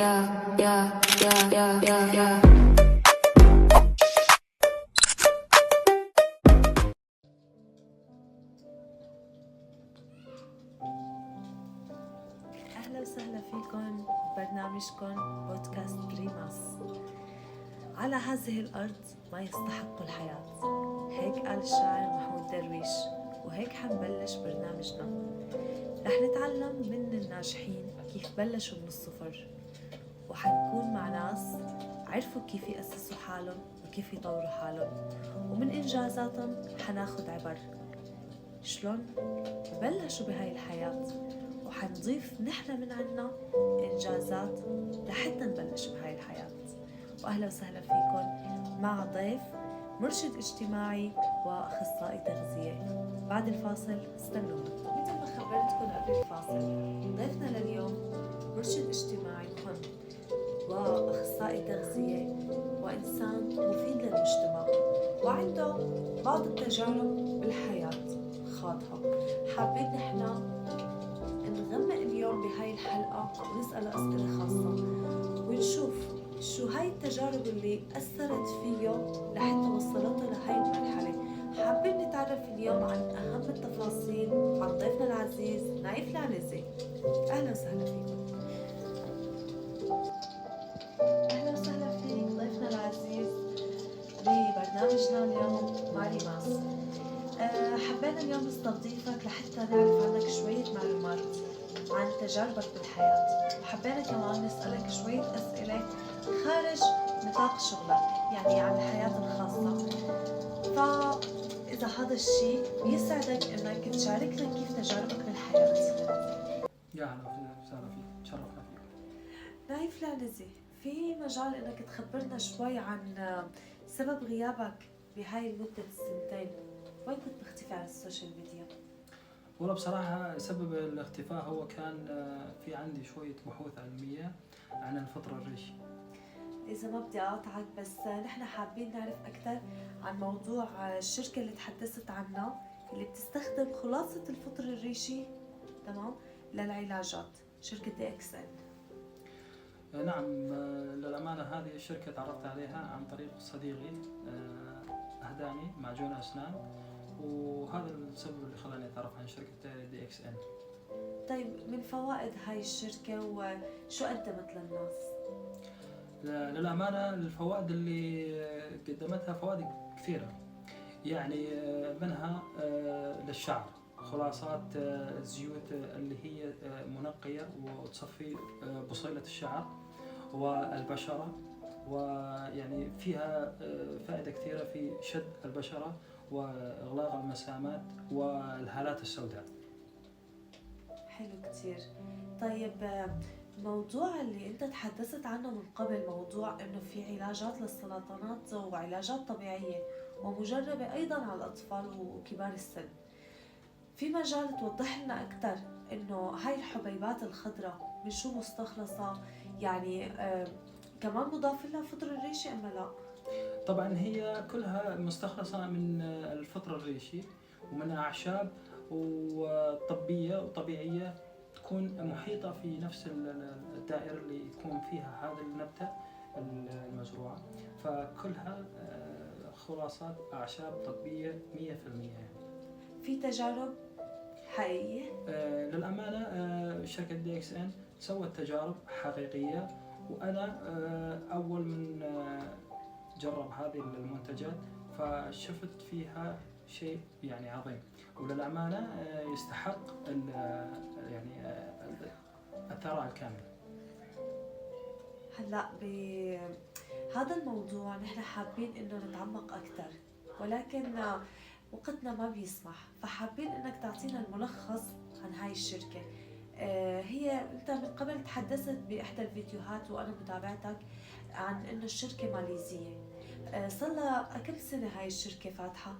أهلا وسهلا فيكم ببرنامجكم بودكاست بريماس. على هذه الأرض ما يستحق الحياة، هيك قال الشاعر محمود درويش، وهيك حنبلش برنامجنا. رح نتعلم من الناجحين كيف بلشوا من الصفر، وحنكون مع ناس عرفوا كيف يأسسوا حالهم وكيف يطوروا حالهم، ومن إنجازاتهم حناخد عبر شلون بلشوا بهاي الحياة، وحنضيف نحن من عنا إنجازات لحتى نبلش بهاي الحياة. وأهلا وسهلا فيكم مع ضيف مرشد اجتماعي وأخصائي تغذية. بعد الفاصل استنونا. مثل ما خبرتكم قبل الفاصل، ضيفنا لليوم مرشد اجتماعي مهم وأخصائي تغذية وإنسان مفيد للمجتمع، وعنده بعض التجارب بالحياة خاضها. حابين نحن نغمق اليوم بهاي الحلقة ونسأل أسئلة خاصة، ونشوف شو هاي التجارب اللي أثرت فيه لحتى وصلته لهاي المرحلة. حابين نتعرف اليوم عن أهم التفاصيل عن ضيفنا العزيز نايف العنزي. أهلا وسهلا فيكم. أهلا وسهلا فيك ضيفنا العزيز ببرنامجنا اليوم مع ريماس. حبينا اليوم نستضيفك لحتى نعرف عنك شوية معلومات عن تجاربك بالحياة، وحبينا كمان نسألك شوية أسئلة خارج نطاق شغلك، يعني عن الحياة الخاصة. فإذا هذا الشيء بيسعدك إنك تشاركنا كيف تجاربك بالحياة. يا هلا وسهلا فيك، تشرفنا فيك. نايف العنزي، في مجال إنك تخبرنا شوي عن سبب غيابك بهاي المدة السنتين؟ وين كنت مختفي على السوشيال ميديا؟ والله بصراحة سبب الاختفاء هو كان في عندي شوية بحوث علمية عن الفطر الريشي. إذا ما بدي أقاطعك، بس نحن حابين نعرف أكثر عن موضوع الشركة اللي تحدثت عنها، اللي بتستخدم خلاصة الفطر الريشي تمام للعلاجات، شركة DXN. نعم، للأمانة هذه الشركة تعرفت عليها عن طريق صديقي، أهداني معجون أسنان، وهذا السبب اللي خلاني أتعرف عن شركة DXN. طيب، من فوائد هاي الشركة وشو قدمت للناس؟ للأمانة الفوائد اللي قدمتها فوائد كثيرة، يعني منها للشعر خلاصات الزيوت اللي هي منقية وتصفي بصيلة الشعر والبشرة، ويعني فيها فائدة كثيرة في شد البشرة وإغلاق المسامات والهالات السوداء. حلو كتير. طيب، موضوع اللي انت تحدثت عنه من قبل، موضوع انه في علاجات للسرطانات وعلاجات طبيعية ومجربة ايضا على الاطفال وكبار السن، في مجال توضح لنا اكثر انه هاي الحبيبات الخضراء من شو مستخلصة؟ يعني كمان مضاف لها فطر الريشي أم لا؟ طبعا هي كلها مستخلصة من الفطر الريشي ومن أعشاب وطبية وطبيعية تكون محيطة في نفس الدائرة اللي يكون فيها هذا النبتة المزروعة، فكلها خلاصات أعشاب طبية 100%. يعني في تجارب حقيقية؟ للأمانة شركة DXN سوت تجارب حقيقية، وأنا أول من جرب هذه المنتجات فشفت فيها شيء يعني عظيم، وللأمانة يستحق يعني الثراء الكامل. هلأ بهذا الموضوع نحن حابين إنه نتعمق أكثر، ولكن وقتنا ما بيسمح، فحابين إنك تعطينا الملخص عن هاي الشركة. هي أنت من قبل تحدثت بإحدى الفيديوهات وأنا متابعتك عن إنه الشركة ماليزية. صار لها كم سنة هاي الشركة فاتحة؟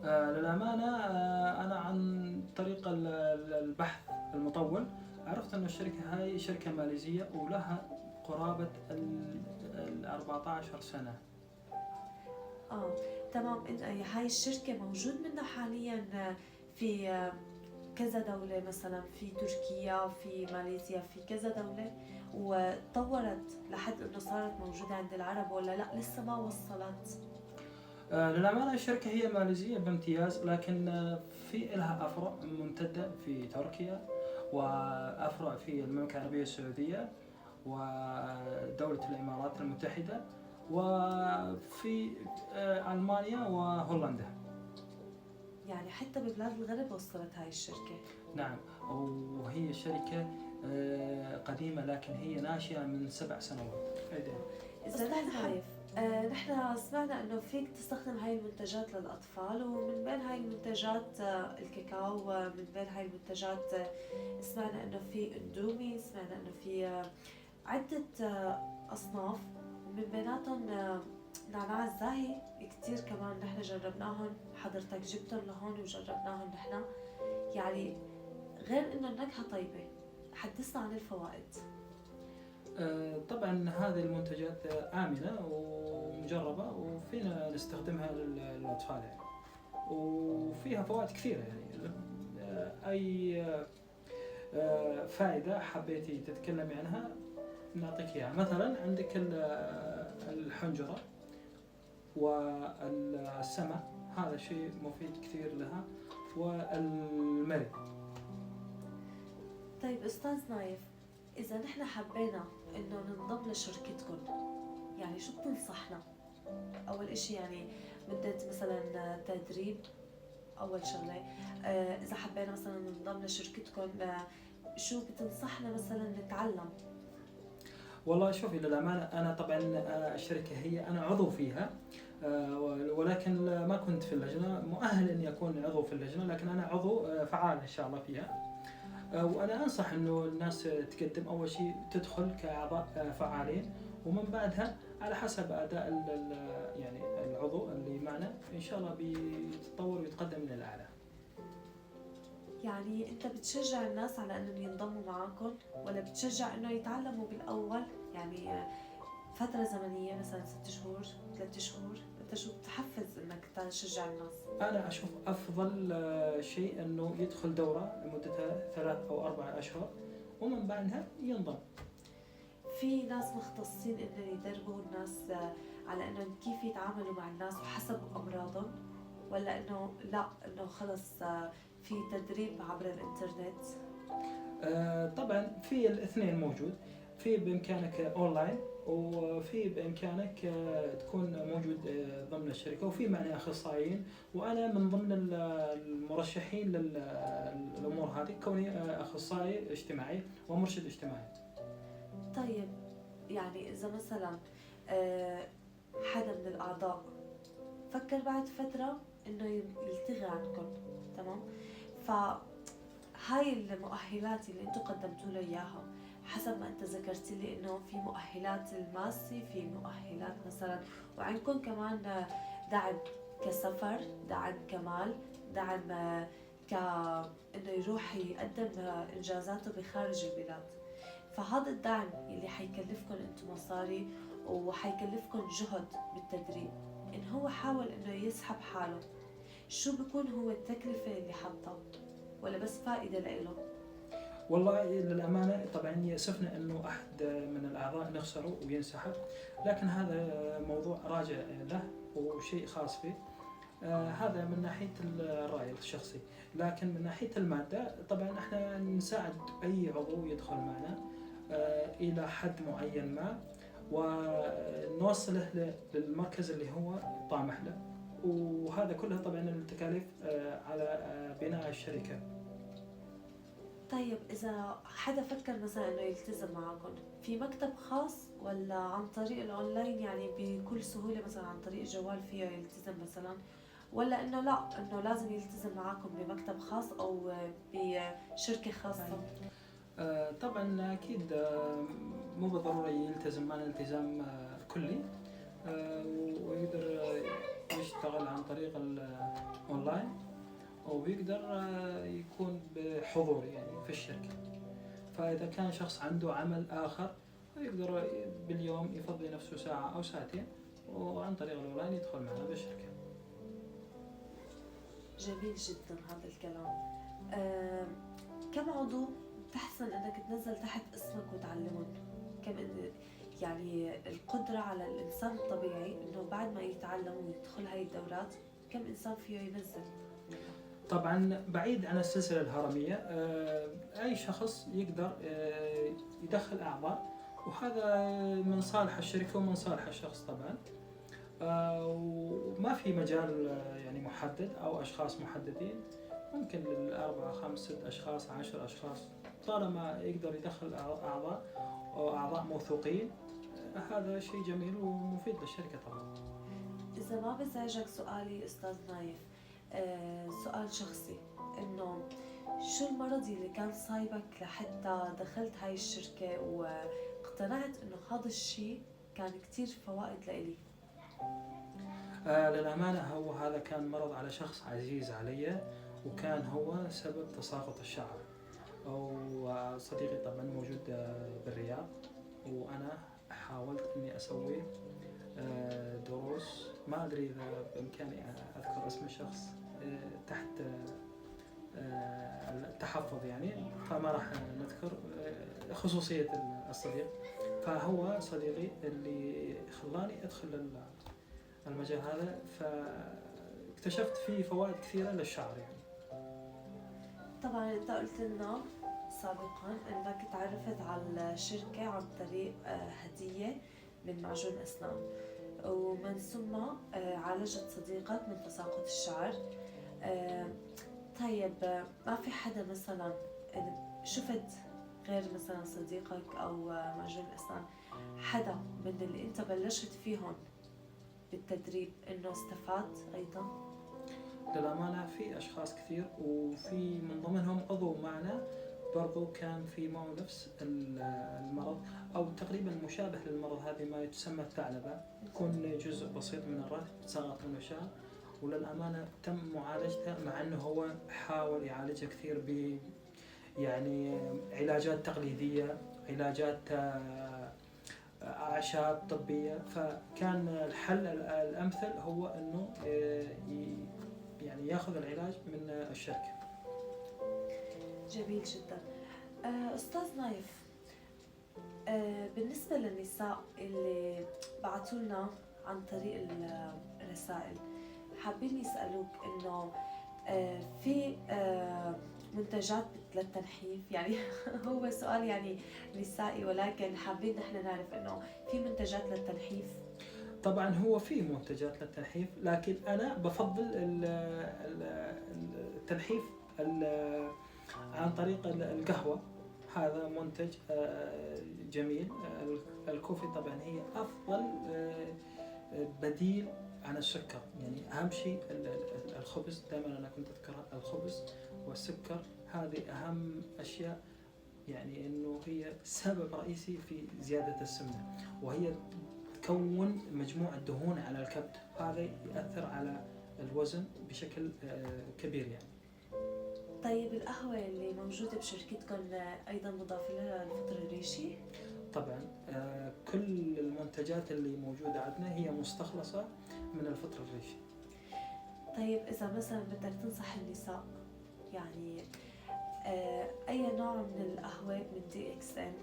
للأمانة أنا عن طريق البحث المطول عرفت أن الشركة هاي شركة ماليزية ولها قرابة 14 سنة. تمام. هاي الشركة موجود منها حاليا في كذا دولة، مثلا في تركيا، في ماليزيا، في كذا دولة، وتطورت لحد انه صارت موجودة عند العرب، ولا لا لسه ما وصلت؟ للأمانة الشركة هي ماليزية بامتياز، لكن في لها أفرع ممتدة في تركيا، وأفرع في المملكة العربية السعودية، ودولة الإمارات المتحدة، وفي ألمانيا وهولندا. يعني حتى ببلاد الغرب وصلت هاي الشركة. نعم، وهي شركة قديمة، لكن هي ناشئة من 7 سنوات. أستاذ نايف، نحن سمعنا انه فيك تستخدم هاي المنتجات للاطفال، ومن بين هاي المنتجات الكاكاو، ومن بين هاي المنتجات سمعنا انه في اندومي، سمعنا انه في عدة اصناف، ومن بيناتهم نعناع الزاهي كتير كمان نحن جربناهم، حضرتك جبتهم لهون وجربناهم نحن، يعني غير انه النكهة طيبة، حدثنا عن الفوائد. طبعا هذه المنتجات آمنة ومجربة، وفينا نستخدمها للأطفال يعني، وفيها فوائد كثيرة يعني. أي فائدة حبيتي تتكلمي عنها نعطيك إياها. مثلا عندك الحنجرة والسمع، هذا شيء مفيد كثير لها، والمري. طيب أستاذ نايف، إذا نحن حبينا إنه ننضم لشركتكم، يعني شو بتنصحنا؟ أول إشي يعني مدة مثلا تدريب، أول شغلة. إذا حبينا مثلا ننضم لشركتكم، شو بتنصحنا مثلا نتعلم؟ والله شوفي، للأمانة أنا طبعا الشركة هي أنا عضو فيها، ولكن ما كنت في اللجنة مؤهل إني أكون عضو في اللجنة، لكن أنا عضو فعال إن شاء الله فيها. وأنا أنصح إنه الناس تقدم أول شيء تدخل كأعضاء فعالين، ومن بعدها على حسب أداء يعني العضو اللي معنا إن شاء الله بيتطور ويتقدم إلى الأعلى. يعني أنت بتشجع الناس على إنهم ينضموا معاكم، ولا بتشجع إنه يتعلموا بالأول؟ يعني فترة زمنية مثلا 6 شهور 3 شهور، أنت شو بتحفز إنك تشجع الناس؟ أنا أشوف أفضل شيء إنه يدخل دورة لمدتها 3 أو 4 أشهر، ومن بعدها ينضم. في ناس مختصين إنهم يدربوا الناس على إنهم كيف يتعاملوا مع الناس وحسب أمراضهم، ولا إنه لا إنه خلص في تدريب عبر الإنترنت؟ طبعا في الاثنين موجود، في بإمكانك أونلاين، وفي بإمكانك تكون موجود ضمن الشركة، وفي معنا أخصائيين، وأنا من ضمن المرشحين للأمور هذه، كوني أخصائي اجتماعي ومرشد اجتماعي. طيب يعني إذا مثلا حدا من الأعضاء فكر بعد فترة إنه يلتغي عنكم، تمام؟ فهاي المؤهلات اللي انتم قدمتوا له إياها، حسب ما انت ذكرت لي انه في مؤهلات الماسي، في مؤهلات مثلا، وعندكم كمان دعم كسفر، دعم كمال، دعم انه يروح يقدم انجازاته بخارج البلاد. فهذا الدعم اللي حيكلفكم انتم مصاري وحيكلفكم جهد بالتدريب، ان هو حاول انه يسحب حاله، شو بكون هو التكلفة اللي حطها، ولا بس فائدة لإله؟ والله للأمانة طبعا يأسفنا أنه أحد من الأعضاء نخسره وينسحب، لكن هذا موضوع راجع له وشيء خاص فيه. هذا من ناحية الرأي الشخصي، لكن من ناحية المادة طبعا احنا نساعد أي عضو يدخل معنا إلى حد معين ما، ونوصله للمركز اللي هو طامح له، وهذا كله طبعا التكاليف على بناء الشركة. طيب إذا حدا فكر مثلا إنه يلتزم معكم في مكتب خاص، ولا عن طريق الأونلاين يعني بكل سهولة مثلا عن طريق الجوال فيه يلتزم مثلا، ولا إنه لا إنه لازم يلتزم معكم بمكتب خاص أو بشركة خاصة؟ طبعا أكيد مو بالضرورة يلتزم معنا التزام كلي، ويقدر يشتغل عن طريق الأونلاين، ويقدر يكون بحضور يعني في الشركة. فإذا كان شخص عنده عمل آخر يقدر باليوم يفضي نفسه ساعة أو ساعتين، وعن طريق الأونلاين يدخل معنا بالشركة. جميل جدا هذا الكلام. كم عضو تحسن إنك تنزل تحت اسمك وتعلمهم؟ يعني القدرة على الإنسان الطبيعي إنه بعد ما يتعلم ويدخل هاي الدورات كم إنسان فيه ينزل؟ طبعا بعيد عن السلسلة الهرمية، أي شخص يقدر يدخل أعضاء، وهذا من صالح الشركة ومن صالح الشخص طبعا. وما في مجال يعني محدد أو أشخاص محددين، ممكن للأربعة 5 6 أشخاص 10 أشخاص، طالما يقدر يدخل أعضاء أو أعضاء موثوقين، هذا شيء جميل ومفيد للشركة طبعا. إذا ما بزعجك سؤالي أستاذ نايف، سؤال شخصي، إنه شو المرض اللي كان صايبك لحتى دخلت هاي الشركة واقتنعت إنه هذا الشيء كان كتير فوائد لإلي؟ للأمانة هو هذا كان مرض على شخص عزيز علي، وكان هو سبب تساقط الشعر. وصديقي طبعا موجود بالرياض، وأنا حاولت أني أسوي دروس، ما أدري إذا بإمكاني أذكر اسم الشخص تحت التحفظ يعني، فما راح نذكر خصوصية الصديق. فهو صديقي اللي خلاني أدخل المجال هذا، فاكتشفت فيه فوائد كثيرة للشعر يعني. طبعا أنت قلت لنا سابقا أنك تعرفت على الشركة عن طريق هدية من معجون أسنان، ومن ثم عالجت صديقك من تساقط الشعر. طيب ما في حدا مثلا شفت غير مثلا صديقك أو معجون الأسنان، حدا من اللي أنت بلشت فيهم بالتدريب إنه استفاد أيضا؟ للأمانة في أشخاص كثير، وفي من ضمنهم عضو معنا برضو كان في معه نفس المرض أو تقريبا مشابه للمرض هذه، ما تسمى الثعلبة، يكون جزء بسيط من الرأس تساقط منه شعر، وللأمانة تم معالجتها، مع أنه هو حاول يعالجها كثير ب يعني علاجات تقليدية، علاجات أعشاب طبية، فكان الحل الأمثل هو أنه يعني ياخذ العلاج من الشركة. جميل جدا. أستاذ نايف، بالنسبة للنساء اللي بعثوا لنا عن طريق الرسائل، حابين يسألوك إنه في منتجات للتنحيف، يعني هو سؤال يعني نسائي، ولكن حابين نحن نعرف إنه في منتجات للتنحيف. طبعا هو في منتجات للتنحيف، لكن أنا بفضل التنحيف عن طريق القهوة. هذا منتج جميل. الكوفي طبعا هي أفضل بديل عن السكر، يعني أهم شيء الخبز، دائما أنا كنت أذكر الخبز والسكر، هذه أهم أشياء، يعني إنه هي سبب رئيسي في زيادة السمنة، وهي تكون مجموعة دهون على الكبد، هذا يأثر على الوزن بشكل كبير يعني. طيب القهوة اللي موجودة بشركتكم أيضا مضاف لها الفطر الريشي؟ طبعا كل المنتجات اللي موجودة عندنا هي مستخلصة من الفطر الريشي. طيب إذا مثلا بدك تنصح النساء، يعني أي نوع من القهوة من DXN؟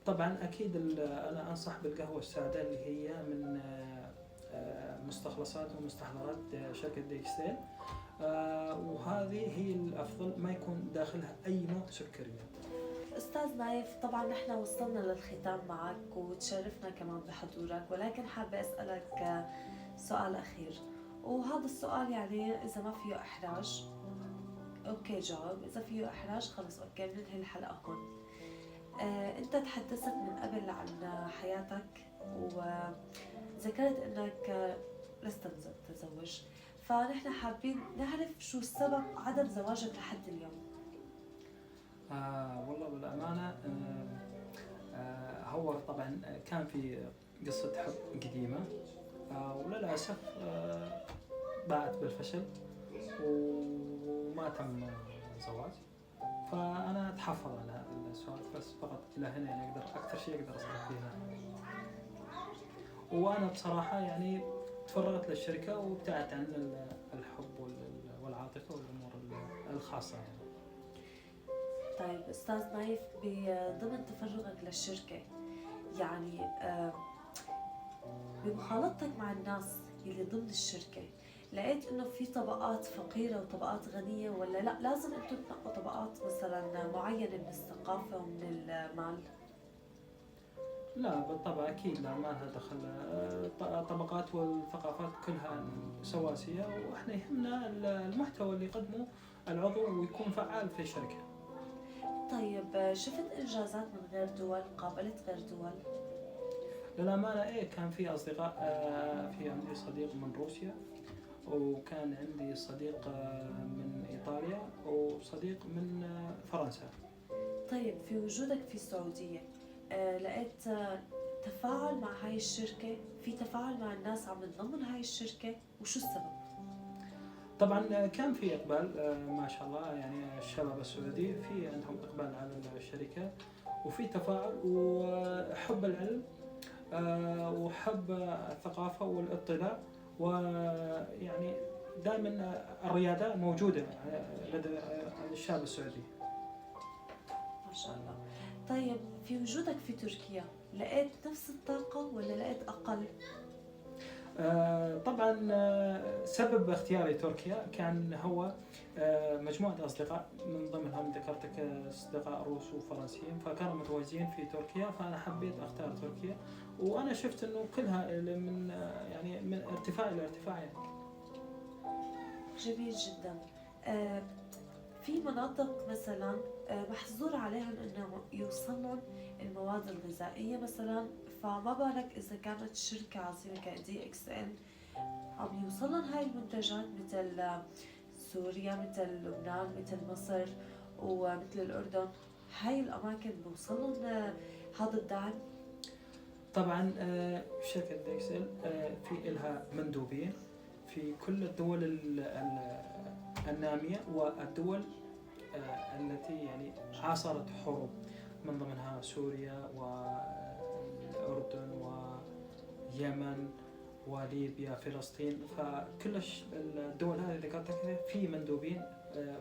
طبعا أكيد أنا أنصح بالقهوة السادة اللي هي من مستخلصات ومستحضرات شركة DXN، وهذه هي الأفضل، ما يكون داخلها أي نوع سكريات. أستاذ نايف، طبعا نحن وصلنا للختام معك وتشرفنا كمان بحضورك، ولكن حابة أسألك سؤال أخير، وهذا السؤال يعني إذا ما فيه إحراج أوكي جاوب، إذا فيه إحراج خلص أوكي بننهي الحلقة هون. أنت تحدثت من قبل عن حياتك وذكرت أنك لست متزوج، فنحن حابين نعرف شو سبب عدم زواجك لحد اليوم. والله بالأمانة هو طبعا كان في قصة حب قديمة، وللأسف باءت بالفشل وما تم زواج، فأنا أتحفظ على هذا السؤال بس فقط إلى هنا، يعني أقدر أكثر شيء أقدر أصرح فيها. وأنا بصراحة يعني تفرغت للشركة وابتعدت عن الحب والعاطفة والأمور الخاصة يعني. طيب أستاذ نايف، ضمن تفرغك للشركة يعني بمخالطتك مع الناس اللي ضمن الشركة، لقيت إنه في طبقات فقيرة وطبقات غنية، ولا لا لازم أنتم تنقوا طبقات مثلا معينة من الثقافة ومن المال؟ لا بالطبع أكيد لا، ما لها دخل. الطبقات والثقافات كلها سواسية، وإحنا يهمنا المحتوى اللي يقدمه العضو ويكون فعال في الشركة. طيب شفت إنجازات من غير دول؟ قابلت غير دول؟ للأمانة إيه، كان في أصدقاء. في عندي صديق من روسيا، وكان عندي صديق من إيطاليا، وصديق من فرنسا. طيب في وجودك في السعودية لقيت تفاعل مع هاي الشركة؟ في تفاعل مع الناس عم تنضم لهاي الشركة؟ وشو السبب؟ طبعا كان في إقبال ما شاء الله، يعني الشباب السعودي في عندهم إقبال على الشركة، وفي تفاعل وحب العلم وحب الثقافة والاطلاع، ويعني دائما الريادة موجودة لدى الشاب السعودي. ما شاء الله. طيب في وجودك في تركيا لقيت نفس الطاقة ولا لقيت أقل؟ طبعا سبب اختياري تركيا كان هو مجموعة أصدقاء من ضمنهم ذكرتك أصدقاء روس وفرنسيين، فكانوا متواجدين في تركيا، فأنا حبيت أختار تركيا، وأنا شفت إنه كلها من يعني من ارتفاع إلى ارتفاع يعني. جميل جدا. في مناطق مثلا محظور عليهم انه يوصلون المواد الغذائيه مثلا، فما بالك اذا كانت شركه عظيمه كدي اكس ان عم يوصلون هاي المنتجات مثل سوريا، مثل لبنان، مثل مصر، ومثل الاردن. هاي الاماكن بوصلون هذا الدعم؟ طبعا شركة ديكسل في إلها مندوبين في كل الدول النامية والدول التي يعني عاصرت حروب، من ضمنها سوريا والأردن واليمن وليبيا فلسطين. فكل الدول هذه ذكرتها في مندوبين،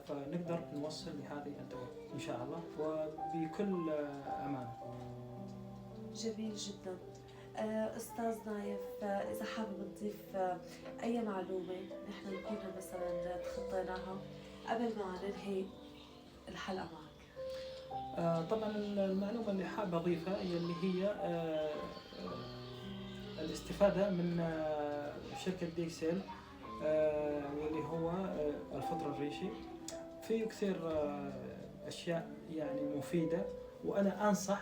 فنقدر نوصل لهذه الدول إن شاء الله وبكل أمانة. جميل جدا. أستاذ نايف، إذا حابب تضيف أي معلومة نحن نكون مثلا تخطيناها قبل ما ننهي الحلقة معك. طبعا المعلومة اللي حاب أضيفها هي اللي هي الاستفادة من شركة ديكسل، واللي هو الفطر الريشي. فيه كثير أشياء يعني مفيدة، وأنا أنصح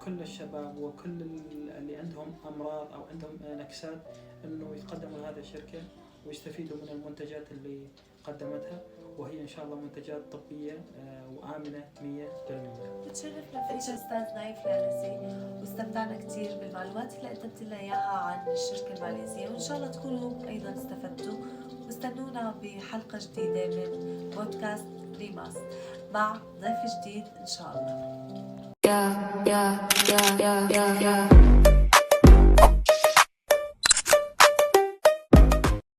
كل الشباب وكل اللي عندهم أمراض أو عندهم نكسات أنه يتقدموا لهذه الشركة ويستفيدوا من المنتجات اللي قدمتها، وهي إن شاء الله منتجات طبية وآمنة 100%. بتشرفنا فيك أستاذ نايف العنسي، واستمتعنا كثير بالمعلومات اللي قدمت لنا إياها عن الشركة الماليزية، وإن شاء الله تكونوا أيضا استفدتوا. واستنونا بحلقة جديدة من بودكاست ريماس مع ضيف جديد إن شاء الله.